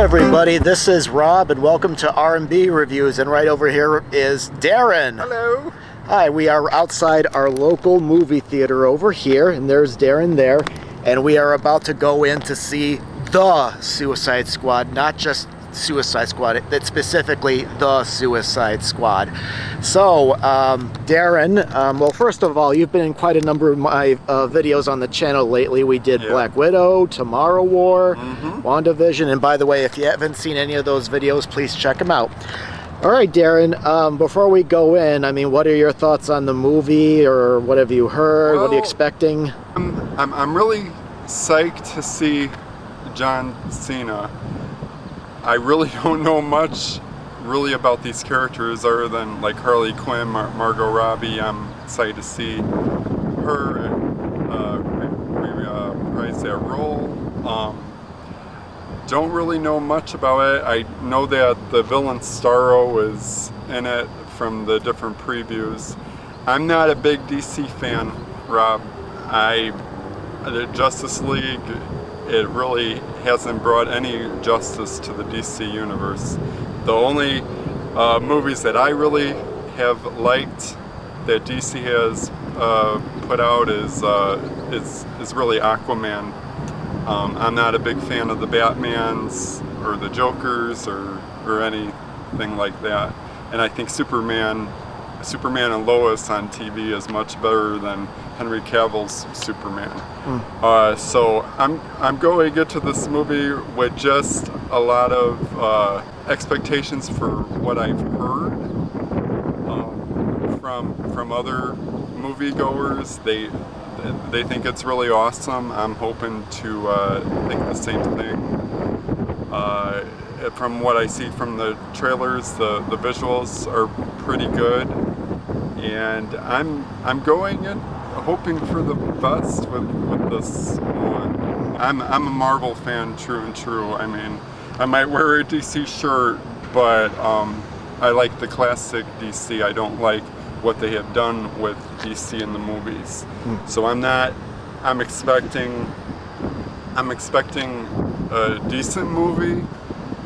everybody, this is Rob and welcome to R&B Reviews, and right over here is Darren. Hello. Hi, we are outside our local movie theater over here, and there's Darren there, and we are about to go in to see The Suicide Squad, not just Suicide Squad, it's specifically The Suicide Squad. So, Darren, well, first of all, you've been in quite a number of my videos on the channel lately. We did Black Widow, Tomorrow War, WandaVision, and by the way, if you haven't seen any of those videos, please check them out. All right, Darren, before we go in, I mean, what are your thoughts on the movie, or what have you heard? Well, what are you expecting? I'm really psyched to see John Cena. I really don't know much really about these characters other than like Harley Quinn, Margot Robbie. I'm excited to see her reprise that role. Don't really know much about it. I know that the villain Starro is in it from the different previews. I'm not a big DC fan, Rob. The Justice League, it really hasn't brought any justice to the DC universe. The only movies that I really have liked that DC has put out is really Aquaman. I'm not a big fan of the Batmans or the Jokers or anything like that. And I think Superman and Lois on TV is much better than Henry Cavill's Superman. So I'm going to get to this movie with just a lot of expectations for what I've heard from other moviegoers. They think it's really awesome. I'm hoping to think the same thing. From what I see from the trailers, the visuals are pretty good, and I'm going in hoping for the best with this one. I'm a Marvel fan, true and true. I mean, I might wear a DC shirt, but I like the classic DC. I don't like what they have done with DC in the movies. So I'm expecting a decent movie,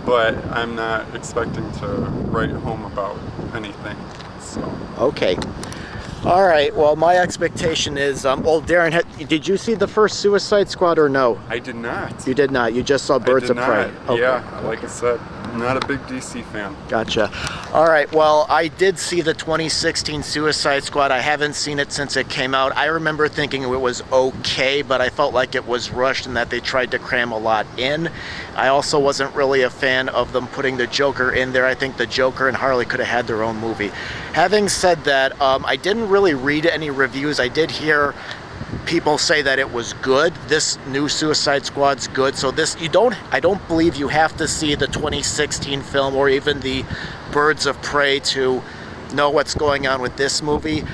but I'm not expecting to write home about anything. So okay. All right, well, my expectation is, well, Darren, did you see the first Suicide Squad or no? I did not. You did not? You just saw Birds of Prey? Okay. Yeah, like I said, I'm not a big DC fan. Gotcha. All right, well, I did see the 2016 Suicide Squad. I haven't seen it since it came out. I remember thinking it was okay, but I felt like it was rushed and that they tried to cram a lot in. I also wasn't really a fan of them putting the Joker in there. I think the Joker and Harley could have had their own movie. Having said that, I didn't really read any reviews. I did hear people say that it was good. This new Suicide Squad's good. So I don't believe you have to see the 2016 film or even the Birds of Prey to know what's going on with this movie.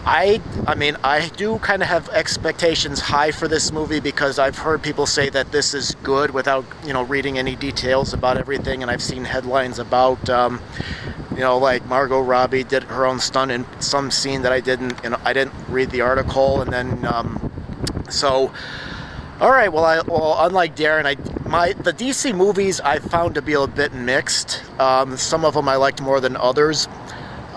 I mean, I do kind of have expectations high for this movie because I've heard people say that this is good without, reading any details about everything, and I've seen headlines about, like Margot Robbie did her own stunt in some scene that I didn't read the article, and then, all right, well, unlike Darren, the DC movies I found to be a bit mixed. Some of them I liked more than others.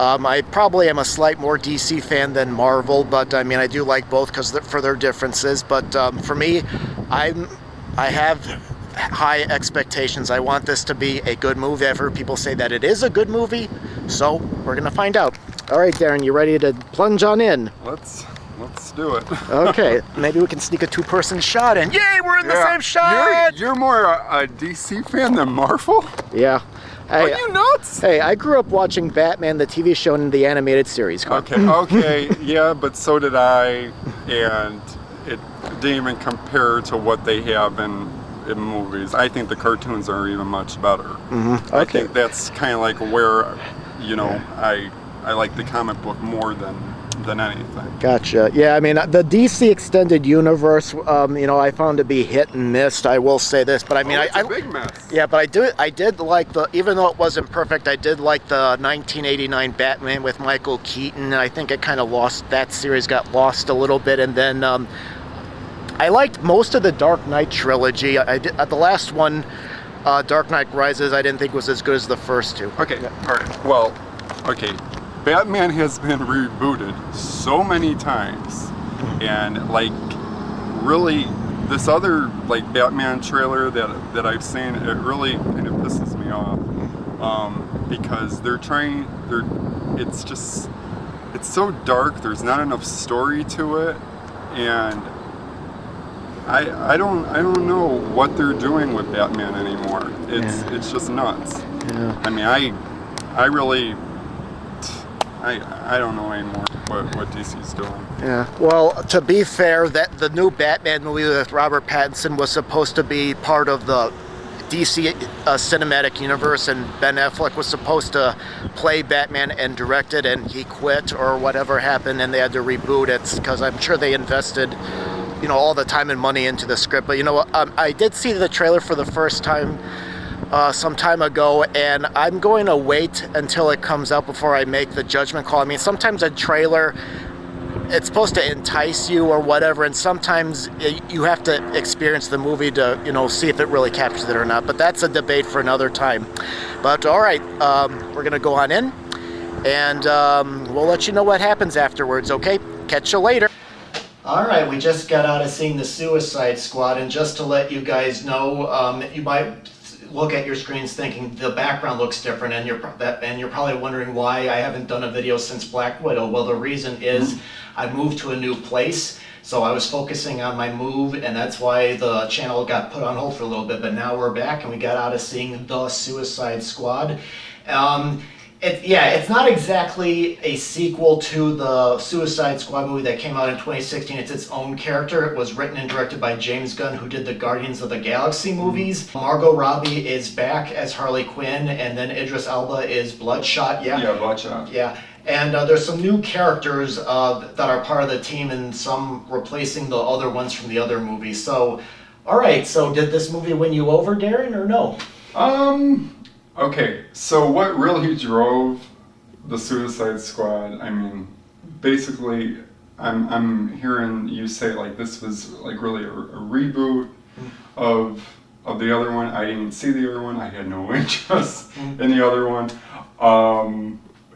I probably am a slight more DC fan than Marvel, but I mean, I do like both for their differences. But for me, I have high expectations. I want this to be a good movie. I've heard people say that it is a good movie, so we're gonna find out. All right, Darren, you ready to plunge on in? Let's do it. Okay, maybe we can sneak a two-person shot in. Yay, we're in the same shot! You're more a DC fan than Marvel? Yeah. Hey, are you nuts? Hey, I grew up watching Batman, the TV show, and the animated series. Okay, yeah, but so did I, and it didn't even compare to what they have in movies. I think the cartoons are even much better. I think that's kind of like where, I like the comic book more than anything. Gotcha. Yeah, I mean, the DC extended universe, I found to be hit and miss. I will say this, but I mean, it's a big mess. Yeah, but I did like even though it wasn't perfect, I did like the 1989 Batman with Michael Keaton, and I think it kind of that series got lost a little bit, and then I liked most of the Dark Knight trilogy. The last one Dark Knight Rises I didn't think was as good as the first two. Okay, all right. Well, okay. Batman has been rebooted so many times, and like really, this other like Batman trailer that I've seen, it really kind of pisses me off because it's so dark. There's not enough story to it, and I don't know what they're doing with Batman anymore. It's just nuts. Yeah. I mean, I don't know anymore what DC's doing. Yeah. Well, to be fair, that the new Batman movie with Robert Pattinson was supposed to be part of the DC cinematic universe, and Ben Affleck was supposed to play Batman and direct it, and he quit or whatever happened, and they had to reboot it because I'm sure they invested, all the time and money into the script. But I did see the trailer for the first time some time ago, and I'm going to wait until it comes out before I make the judgment call. I mean, sometimes a trailer, it's supposed to entice you or whatever, and sometimes you have to experience the movie to, see if it really captures it or not. But that's a debate for another time. But all right, we're gonna go on in, and we'll let you know what happens afterwards. Okay, catch you later. All right, we just got out of seeing the Suicide Squad, and just to let you guys know, you might look at your screens thinking the background looks different, and you're probably wondering why I haven't done a video since Black Widow. Well, the reason is I moved to a new place, so I was focusing on my move, and that's why the channel got put on hold for a little bit. But now we're back, and we got out of seeing the Suicide Squad. It's not exactly a sequel to the Suicide Squad movie that came out in 2016. It's its own character. It was written and directed by James Gunn, who did the Guardians of the Galaxy movies. Margot Robbie is back as Harley Quinn, and then Idris Elba is Bloodshot. Yeah, Bloodshot. Yeah, and there's some new characters that are part of the team, and some replacing the other ones from the other movies. So, all right, so did this movie win you over, Darren, or no? Okay, so what really drove the Suicide Squad? I mean, basically, I'm hearing you say like this was like really a reboot of the other one. I didn't see the other one. I had no interest in the other one,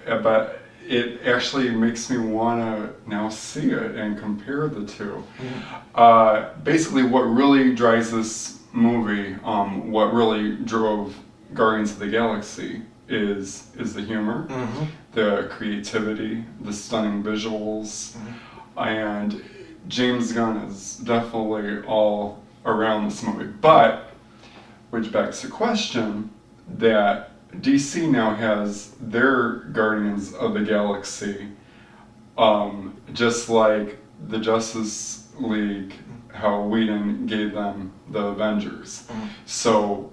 but it actually makes me want to now see it and compare the two. Basically, what really drives this movie, what really drove Guardians of the Galaxy is the humor, the creativity, the stunning visuals, and James Gunn is definitely all around this movie. But, which begs the question that DC now has their Guardians of the Galaxy, just like the Justice League, how Whedon gave them the Avengers. So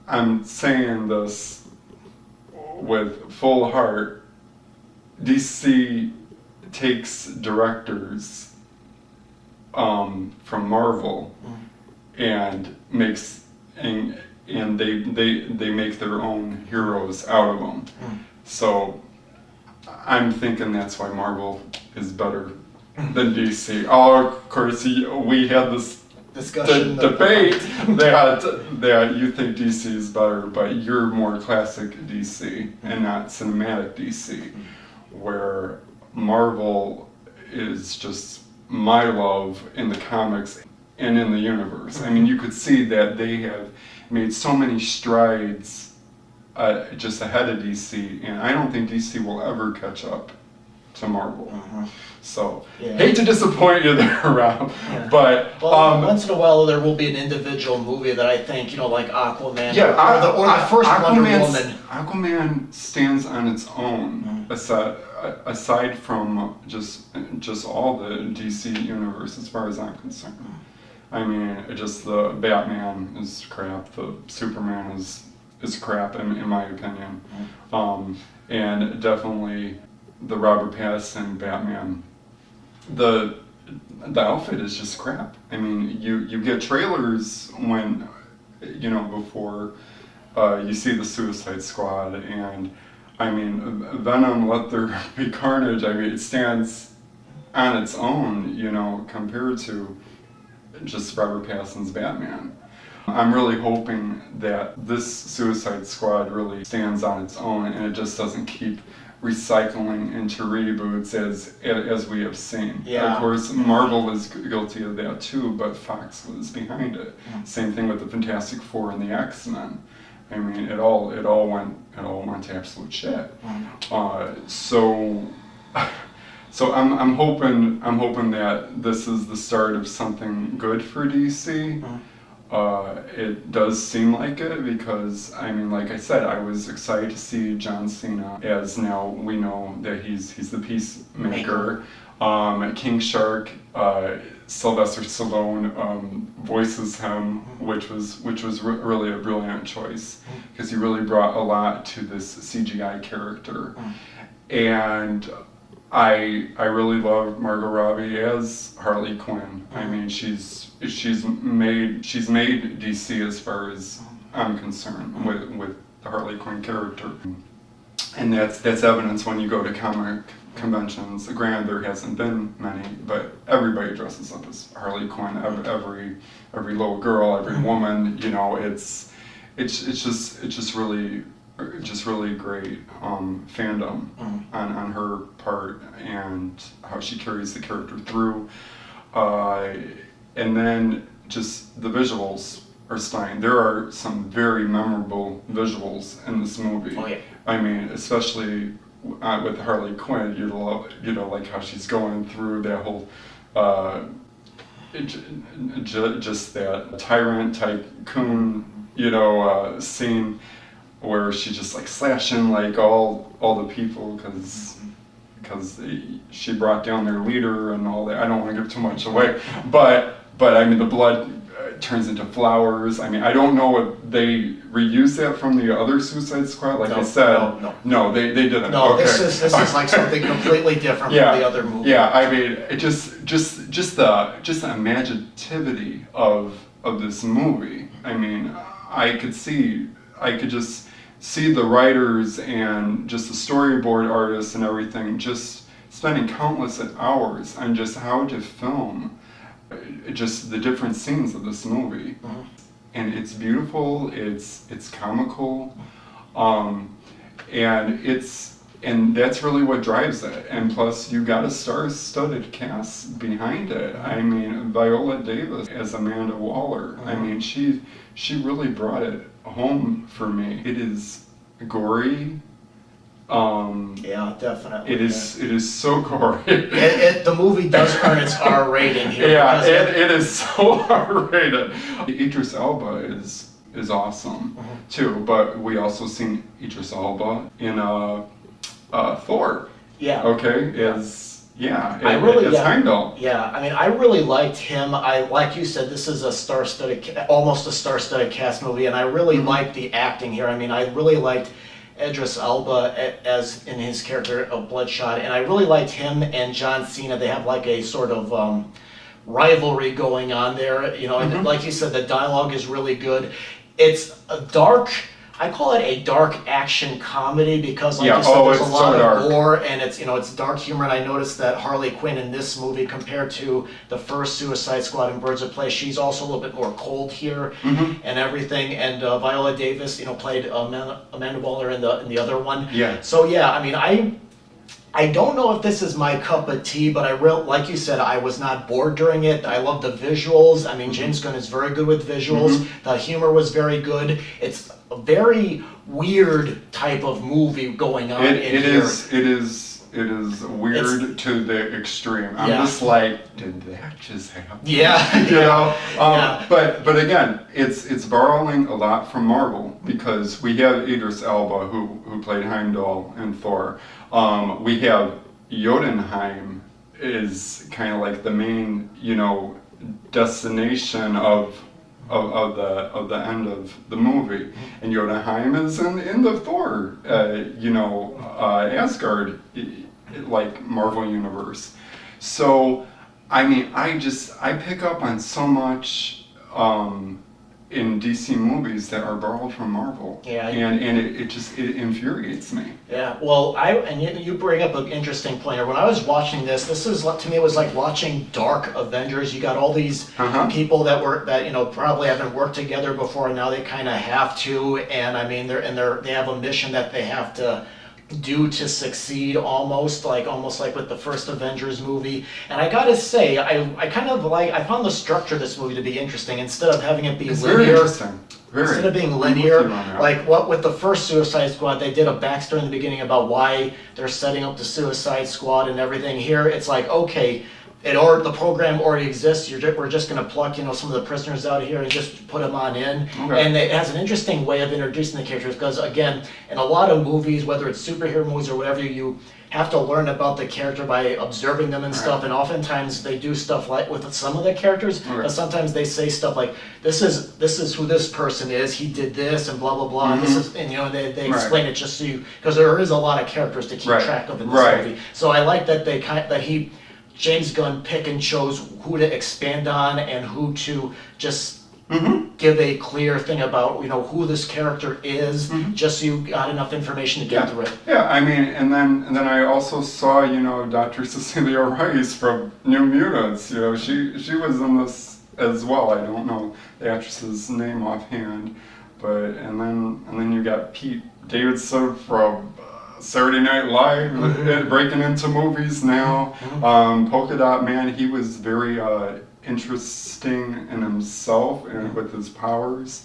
I'm saying this with full heart. DC takes directors from Marvel and makes and they make their own heroes out of them. So I'm thinking that's why Marvel is better than DC. Oh, of course, we had this discussion, debate that you think DC is better, but you're more classic DC and not cinematic DC, where Marvel is just my love in the comics and in the universe. I mean, you could see that they have made so many strides just ahead of DC, and I don't think DC will ever catch up to Marvel. So, hate to disappoint you there, Rob, but... once in a while there will be an individual movie that I think, like Aquaman, or the first Wonder Woman. Aquaman stands on its own, aside from just all the DC universe, as far as I'm concerned. I mean, just the Batman is crap, the Superman is crap, in my opinion. And definitely the Robert Pattinson Batman, the outfit is just crap. I mean, you get trailers when, before you see the Suicide Squad, and I mean, Venom, Let There Be Carnage, I mean, it stands on its own, compared to just Robert Pattinson's Batman. I'm really hoping that this Suicide Squad really stands on its own and it just doesn't keep recycling into reboots as we have seen. Yeah. Of course, Marvel is guilty of that too, but Fox was behind it. Same thing with the Fantastic Four and the X-Men. I mean, it all went to absolute shit. So I'm hoping that this is the start of something good for DC. It does seem like it because, I mean, like I said, I was excited to see John Cena, as now we know that he's the Peacemaker. King Shark, Sylvester Stallone voices him, which was really a brilliant choice because he really brought a lot to this CGI character. And I really love Margot Robbie as Harley Quinn. I mean, she's made DC, as far as I'm concerned, with the Harley Quinn character, and that's evidence when you go to comic conventions. Granted, there hasn't been many, but everybody dresses up as Harley Quinn. Every little girl, every woman, you know, it's just really great fandom on her part and how she carries the character through. And then just the visuals are stunning. There are some very memorable visuals in this movie. Oh, yeah. I mean, especially with Harley Quinn, you know, like how she's going through that whole just that tyrant tycoon, you know, scene where she's just like slashing like all the people because she brought down their leader and all that. I don't want to give too much away, but I mean the blood turns into flowers. I mean, I don't know if they reused that from the other Suicide Squad. Like I said, no, they didn't. No, okay. This is like something completely different from the other movie. Yeah, I mean, it just the imaginativity of this movie. I mean, I could just see the writers and just the storyboard artists and everything just spending countless hours on just how to film just the different scenes of this movie. And it's beautiful, it's comical, and that's really what drives it. And plus, you got a star-studded cast behind it. I mean, Viola Davis as Amanda Wallner. I mean, she really brought it home for me. It is gory. Yeah, definitely. It is so gory. The movie does earn its R rating here. Yeah, it is so R-rated. Idris Elba is awesome too, but we also seen Idris Elba in Thor. Yeah. Okay. Heimdall. Yeah, I mean, I really liked him. Like you said, this is almost a star-studded cast movie, and I really liked the acting here. I mean, I really liked Idris Elba as in his character of Bloodshot, and I really liked him and John Cena. They have like a sort of rivalry going on there, you know. And like you said, the dialogue is really good. It's a dark. I call it a dark action comedy because, like you said, there's a lot of gore and it's dark humor. And I noticed that Harley Quinn in this movie, compared to the first Suicide Squad and Birds of Prey, she's also a little bit more cold here and everything. And Viola Davis, played Amanda Wallner in the other one. Yeah. So yeah, I mean, I don't know if this is my cup of tea, but like you said, I was not bored during it. I love the visuals. I mean, James Gunn is very good with visuals. The humor was very good. It's a very weird type of movie going on in here. It is weird to the extreme. I'm just like, did that just happen? Yeah. You know? But again, it's borrowing a lot from Marvel because we have Idris Elba who played Heimdall in Thor. We have Jotunheim is kind of like the main, destination of the end of the movie, and Jotunheim is in the Thor, Asgard, like Marvel universe. So, I mean, I pick up on so much in DC movies that are borrowed from Marvel. Yeah. And it infuriates me. Yeah, well, you bring up an interesting point. When I was watching this is, to me, it was like watching Dark Avengers. You got all these people that probably haven't worked together before, and now they kind of have to. And I mean, they have a mission that they have to do to succeed, almost like with the first Avengers movie. And I gotta say, I found the structure of this movie to be interesting. Instead of having it be It's linear, very interesting. instead of being linear, like what with the first Suicide Squad, they did a backstory in the beginning about why they're setting up the Suicide Squad and everything. Here, it's like, okay, the program already exists. We're just going to pluck, some of the prisoners out here and just put them on in. Okay. And it has an interesting way of introducing the characters because, again, in a lot of movies, whether it's superhero movies or whatever, you have to learn about the character by observing them and stuff. And oftentimes they do stuff like with some of the characters, but sometimes they say stuff like, "This is who this person is. He did this and blah blah blah." And this is, and they explain it just so you, because there is a lot of characters to keep track of in this movie. So I like that James Gunn pick and chose who to expand on and who to just give a clear thing about, who this character is, just so you got enough information to get through it. Yeah, I mean, and then I also saw, Dr. Cecilia Rice from New Mutants. She was in this as well. I don't know the actress's name offhand, and then you got Pete Davidson from Saturday Night Live, breaking into movies now. Polka Dot Man, he was very interesting in himself and with his powers.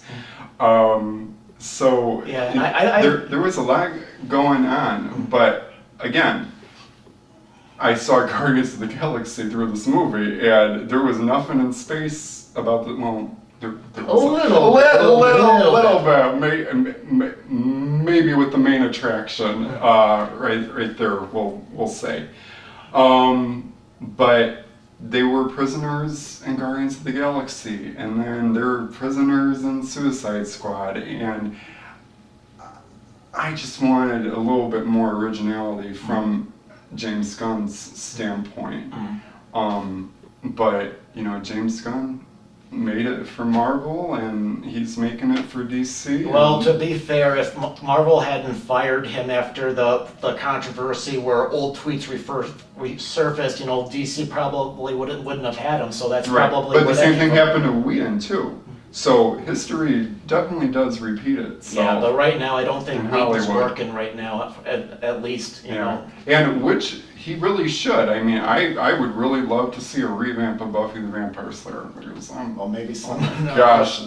So there was a lot going on, but again, I saw Guardians of the Galaxy through this movie, and there was nothing in space about the a little bit, maybe with the main attraction, right there, we'll say. But they were prisoners in Guardians of the Galaxy, and then they're prisoners in Suicide Squad, and I just wanted a little bit more originality from James Gunn's standpoint. But James Gunn made it for Marvel, and he's making it for DC. Well, to be fair, if Marvel hadn't fired him after the controversy where old tweets resurfaced, DC probably wouldn't have had him. So that's probably. But the same thing happened to Whedon too. So history definitely does repeat itself. Yeah, but right now I don't think Whedon's working right now. At least you know. And which he really should. I mean, I would really love to see a revamp of Buffy the Vampire Slayer. Well, maybe someone. Gosh,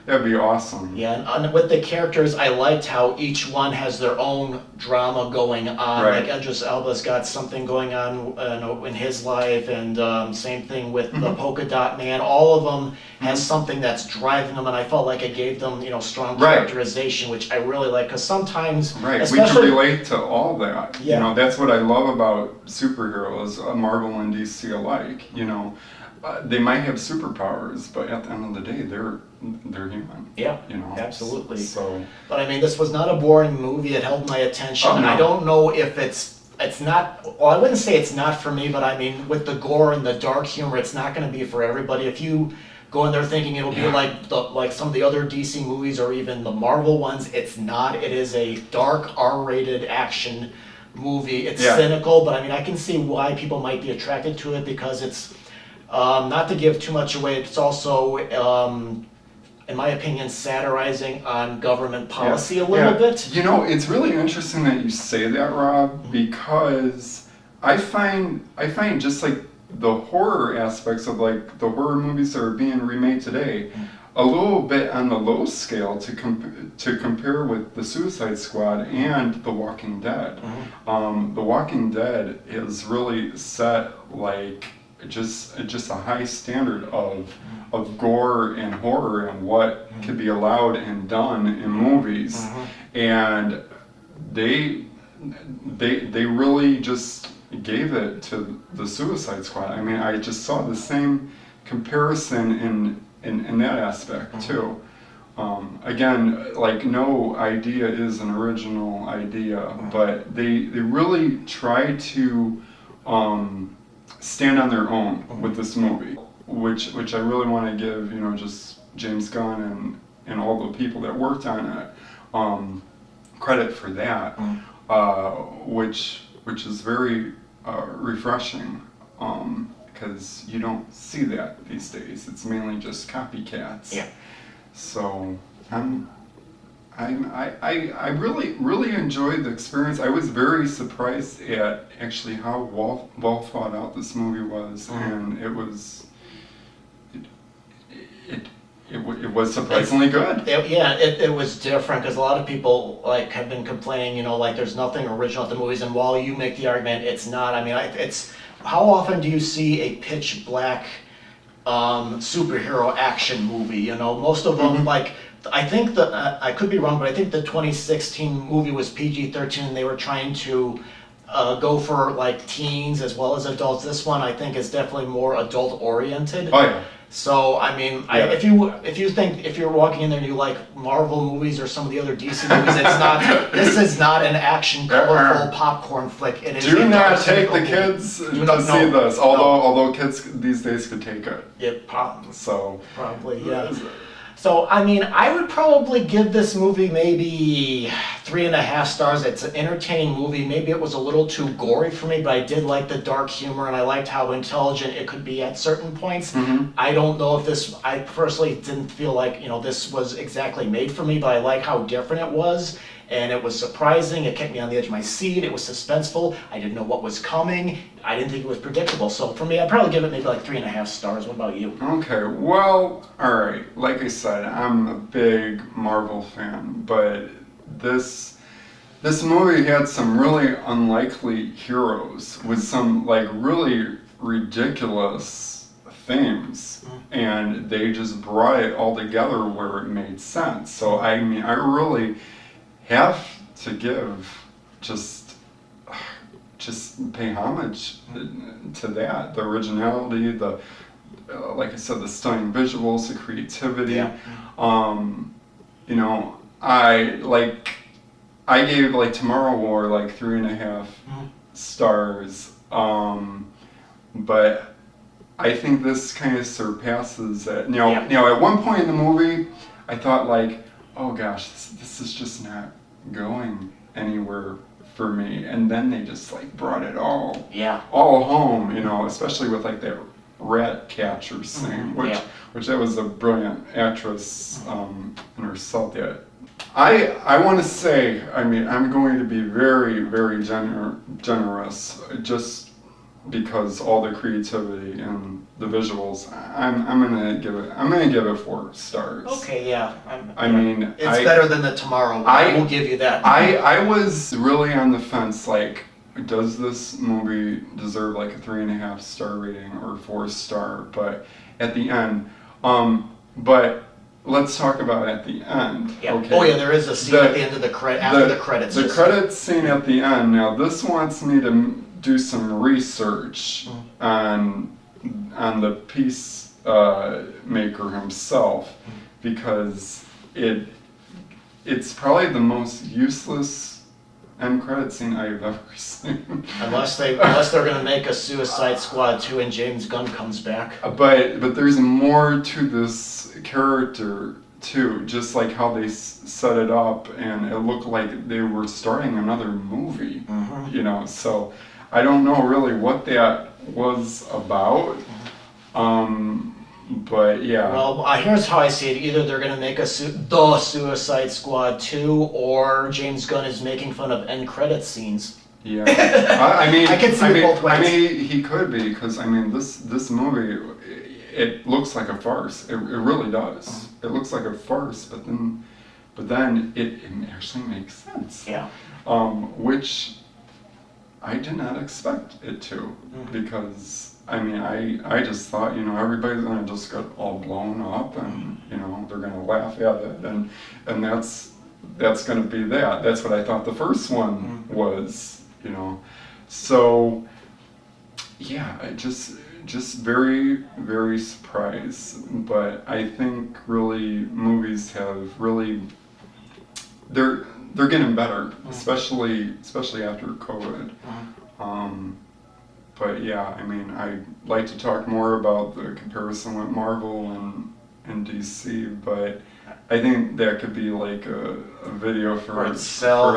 that'd be awesome. Yeah, and with the characters, I liked how each one has their own drama going on. Like Idris Elba's got something going on in his life, and same thing with the Polka Dot Man. All of them has something that's driving them, and I felt like it gave them, strong characterization, which I really like. Because sometimes, we can relate to all that. Yeah. That's what I love about superheroes, Marvel and DC alike. They might have superpowers, but at the end of the day, they're human. Yeah, absolutely. So, but I mean, this was not a boring movie. It held my attention. And I don't know if it's not. Well, I wouldn't say it's not for me, but I mean, with the gore and the dark humor, it's not going to be for everybody. If you go in there thinking it'll be like some of the other DC movies or even the Marvel ones, it's not. It is a dark R-rated action movie. It's cynical, but I mean, I can see why people might be attracted to it because it's. Not to give too much away, it's also, in my opinion, satirizing on government policy a little bit. It's really interesting that you say that, Rob, because I find just like the horror aspects of like the horror movies that are being remade today, a little bit on the low scale to compare with the Suicide Squad and The Walking Dead. The Walking Dead is really set like just a high standard of gore and horror and what can be allowed and done in movies, and they really just gave it to the Suicide Squad. I mean, I just saw the same comparison in that aspect too. Again, like no idea is an original idea, but they really try to stand on their own with this movie. which I really want to give, just James Gunn and all the people that worked on it credit for that, which is very refreshing, because you don't see that these days. It's mainly just copycats. Yeah. So I really enjoyed the experience. I was very surprised at actually how well thought out this movie was, and it was surprisingly good. It was different, because a lot of people like have been complaining, like there's nothing original at the movies, and while you make the argument it's not, I mean, it's how often do you see a pitch black superhero action movie? Most of them, like, I think I could be wrong, but I think the 2016 movie was PG-13, and they were trying to go for like teens as well as adults. This one I think is definitely more adult oriented. Oh yeah. So I mean, Yeah. if you're walking in there and you like Marvel movies or some of the other DC movies, this is not an action colorful popcorn flick. It is. Do not take the kids to see this. Although kids these days could take it. It probably yeah. So, I mean, I would probably give this movie maybe 3.5 stars. It's an entertaining movie. Maybe it was a little too gory for me, but I did like the dark humor, and I liked how intelligent it could be at certain points. I don't know if I personally didn't feel like, this was exactly made for me, but I like how different it was. And it was surprising. It kept me on the edge of my seat. It was suspenseful. I didn't know what was coming. I didn't think it was predictable. So for me, I'd probably give it maybe like 3.5 stars. What about you? Okay, well, all right. Like I said, I'm a big Marvel fan, but this movie had some really unlikely heroes with some like really ridiculous themes, and they just brought it all together where it made sense. So I mean, I really have to give just pay homage to that, the originality, the like I said, the stunning visuals, the creativity. Yeah. I gave like Tomorrow War like 3.5 stars, but I think this kind of surpasses it. Now at one point in the movie I thought like, oh gosh, this is just not going anywhere for me, and then they just like brought it all home, especially with like that rat catcher scene, which that was a brilliant actress in herself. I want to say, I mean, I'm going to be very, very generous, just because all the creativity and the visuals. I'm gonna give it 4 stars. Okay, yeah. I mean, it's better than the Tomorrow. I will give you that. I was really on the fence, like, does this movie deserve like a 3.5 star rating or 4 star? But at the end, but let's talk about at the end. Yeah. Okay. Oh yeah, there is a scene at the end of the credits. The credits scene at the end. Now this wants me to do some research on the piece maker himself, because it's probably the most useless end credit scene I've ever seen. Unless they're gonna make a Suicide Squad 2 and James Gunn comes back. But there's more to this character too, just like how they set it up, and it looked like they were starting another movie. So I don't know really what that was about. But yeah. Well, here's how I see it. Either they're going to make the Suicide Squad 2, or James Gunn is making fun of end credit scenes. Yeah. I mean, I can see it both ways. I mean, he could be, because I mean, this movie, it looks like a farce. It really does. It looks like a farce, but then it actually makes sense. Yeah. Which I did not expect it to, because I mean, I just thought, everybody's gonna just get all blown up, and they're gonna laugh at it, and that's gonna be that. That's what I thought the first one was, So yeah, I just very, very surprised. But I think really movies have really, they're getting better, especially after COVID. But yeah, I mean, I'd like to talk more about the comparison with Marvel and DC, but I think that could be like a video for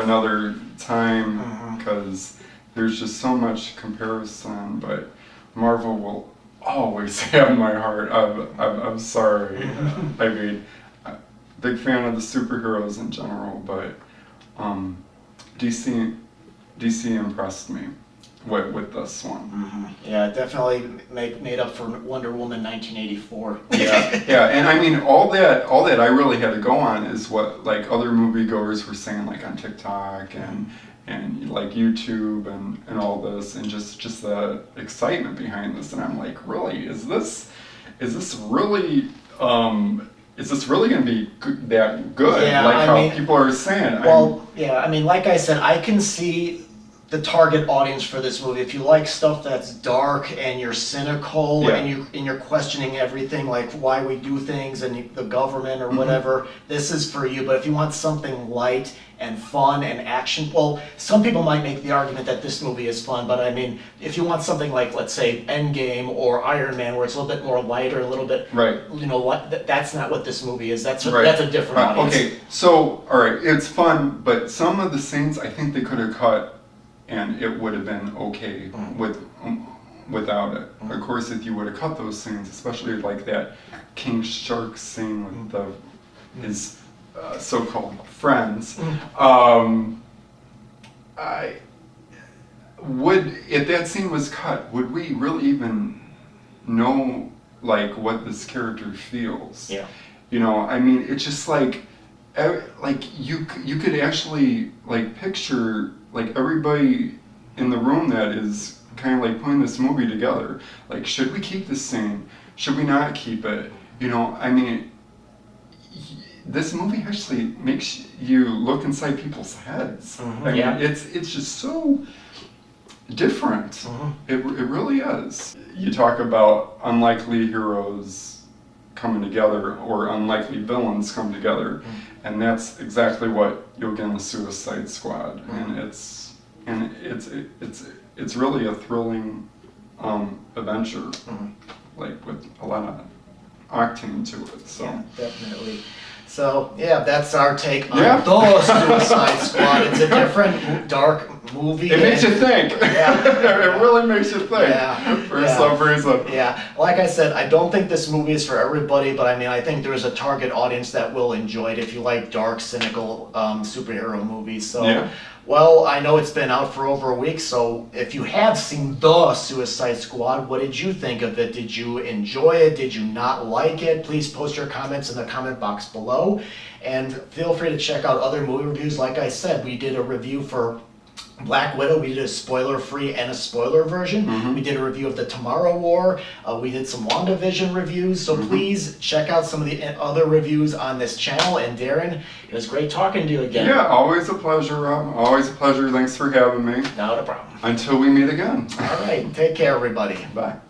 another time, because there's just so much comparison. But Marvel will always have my heart. I'm sorry. I mean, big fan of the superheroes in general, but DC impressed me with this one. Yeah, definitely made up for Wonder Woman 1984. Yeah, and I mean all that I really had to go on is what like other moviegoers were saying, like on TikTok and like YouTube and all this, and just the excitement behind this. And I'm like, really, is this really going to be that good? Yeah, like how people are saying. Well, yeah, I mean, like I said, I can see the target audience for this movie. If you like stuff that's dark and you're cynical and you're questioning everything, like why we do things and the government or whatever, this is for you. But if you want something light and fun and action, well, some people might make the argument that this movie is fun, but I mean, if you want something like, let's say, Endgame or Iron Man, where it's a little bit more lighter, a little bit, you know, what that's not what this movie is. That's a different audience. Okay, so all right, it's fun, but some of the scenes I think they could have cut, and it would have been okay without it. Of course, if you would have cut those scenes, especially like that King Shark scene with his so-called friends, I would, if that scene was cut, would we really even know like what this character feels? Yeah. You know, I mean, it's just like you could actually like picture like everybody in the room that is kind of like putting this movie together. Like, should we keep this scene? Should we not keep it? You know, I mean, this movie actually makes you look inside people's heads. I mean, it's just so different. It really is. You talk about unlikely heroes coming together or unlikely villains coming together, and that's exactly what you'll get in the Suicide Squad. And it's really a thrilling adventure, like with a lot of octane to it. So yeah, definitely. So yeah, that's our take on the Suicide Squad. It's a different, dark movie. It makes you think. Yeah. It really makes you think for some reason. Yeah, like I said, I don't think this movie is for everybody, but I mean, I think there's a target audience that will enjoy it if you like dark, cynical superhero movies. So. Well, I know it's been out for over a week, so if you have seen The Suicide Squad, what did you think of it? Did you enjoy it? Did you not like it? Please post your comments in the comment box below. And feel free to check out other movie reviews. Like I said, we did a review for Black Widow. We did a spoiler-free and a spoiler version. We did a review of the Tomorrow War. We did some WandaVision reviews. So please check out some of the other reviews on this channel. And Darren, it was great talking to you again. Yeah, always a pleasure, Rob. Always a pleasure. Thanks for having me. Not a problem. Until we meet again. All right. Take care, everybody. Bye.